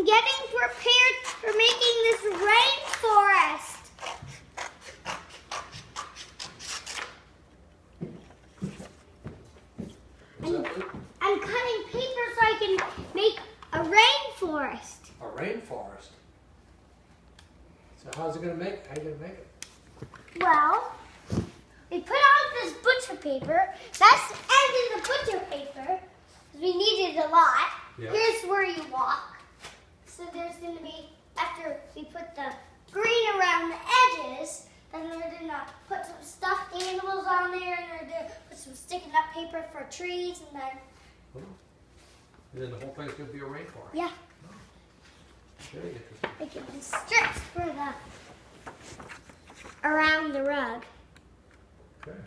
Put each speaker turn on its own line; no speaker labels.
I'm getting prepared for making this rainforest. I'm cutting paper so I can make a rainforest.
A rainforest? So how's it going to make it? How are you going to make it?
Well, we put on this butcher paper. That's the end of the butcher paper. We needed a lot.
Yep.
Here's where you walk. So there's going to be, after we put the green around the edges, then we're going to put some stuffed animals on there, and we're going to put some sticking up paper for trees, and then...
And then the whole thing's going to be a rainforest?
Yeah.
Oh. Very interesting.
Making the strips for the... around the rug.
Okay.